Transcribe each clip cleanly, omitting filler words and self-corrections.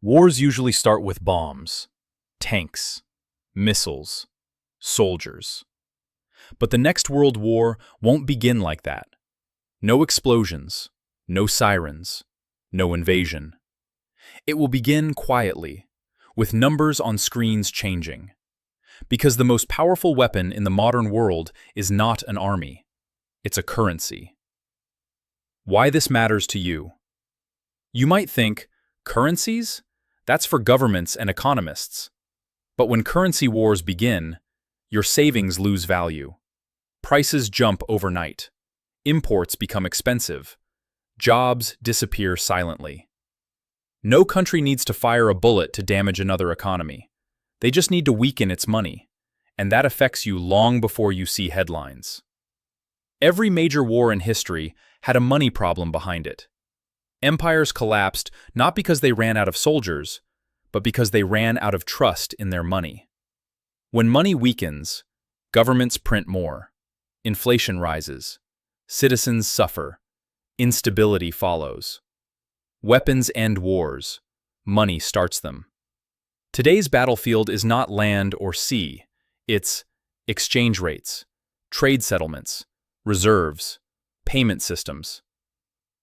Wars usually start with bombs, tanks, missiles, soldiers. But the next world war won't begin like that. No explosions, no sirens, no invasion. It will begin quietly, with numbers on screens changing. Because the most powerful weapon in the modern world is not an army, it's a currency. Why this matters to you? You might think, currencies? That's for governments and economists. But when currency wars begin, your savings lose value. Prices jump overnight. Imports become expensive. Jobs disappear silently. No country needs to fire a bullet to damage another economy. They just need to weaken its money, and that affects you long before you see headlines. Every major war in history had a money problem behind it. Empires collapsed not because they ran out of soldiers, but because they ran out of trust in their money. When money weakens, governments print more, inflation rises, citizens suffer, instability follows. Weapons end wars, money starts them. Today's battlefield is not land or sea, it's exchange rates, trade settlements, reserves, payment systems.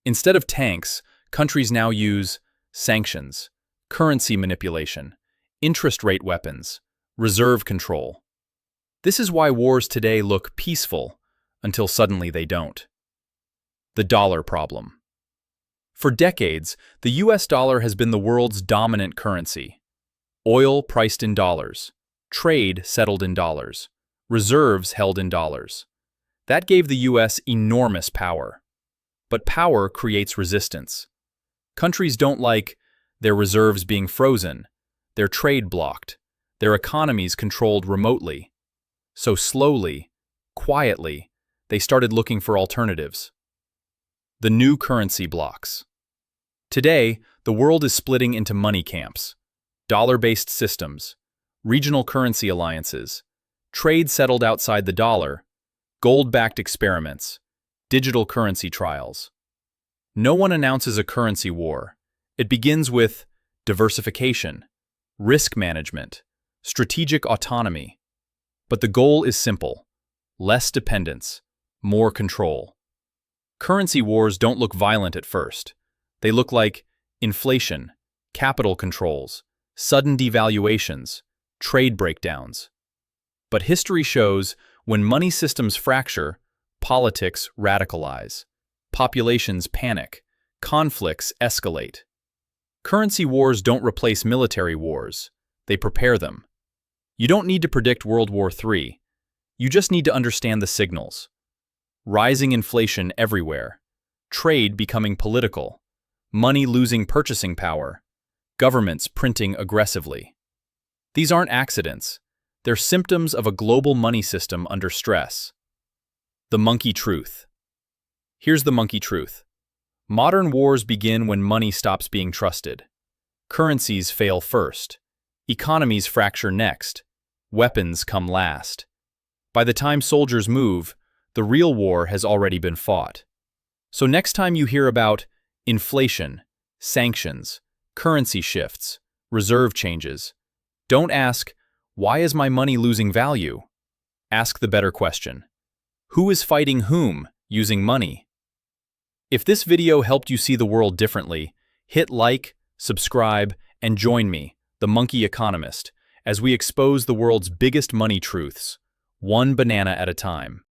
Instead of tanks, countries now use sanctions, currency manipulation, interest rate weapons, reserve control. This is why wars today look peaceful until suddenly they don't. The dollar problem. For decades, the US dollar has been the world's dominant currency. Oil priced in dollars, trade settled in dollars, reserves held in dollars. That gave the US enormous power. But power creates resistance. Countries don't like their reserves being frozen, their trade blocked, their economies controlled remotely. So slowly, quietly, they started looking for alternatives. The new currency blocks. Today, the world is splitting into money camps, dollar-based systems, regional currency alliances, trade settled outside the dollar, gold-backed experiments, digital currency trials. No one announces a currency war. It begins with diversification, risk management, strategic autonomy. But the goal is simple: less dependence, more control. Currency wars don't look violent at first. They look like inflation, capital controls, sudden devaluations, trade breakdowns. But history shows when money systems fracture, politics radicalize, populations panic, conflicts escalate. Currency wars don't replace military wars, they prepare them. You don't need to predict World War III, you just need to understand the signals. Rising inflation everywhere, trade becoming political, money losing purchasing power, governments printing aggressively. These aren't accidents, they're symptoms of a global money system under stress. The monkey truth. Here's the monkey truth. Modern wars begin when money stops being trusted. Currencies fail first. Economies fracture next. Weapons come last. By the time soldiers move, the real war has already been fought. So next time you hear about inflation, sanctions, currency shifts, reserve changes, don't ask, "Why is my money losing value?" Ask the better question. Who is fighting whom using money? If this video helped you see the world differently, hit like, subscribe, and join me, the Monkey Economist, as we expose the world's biggest money truths, one banana at a time.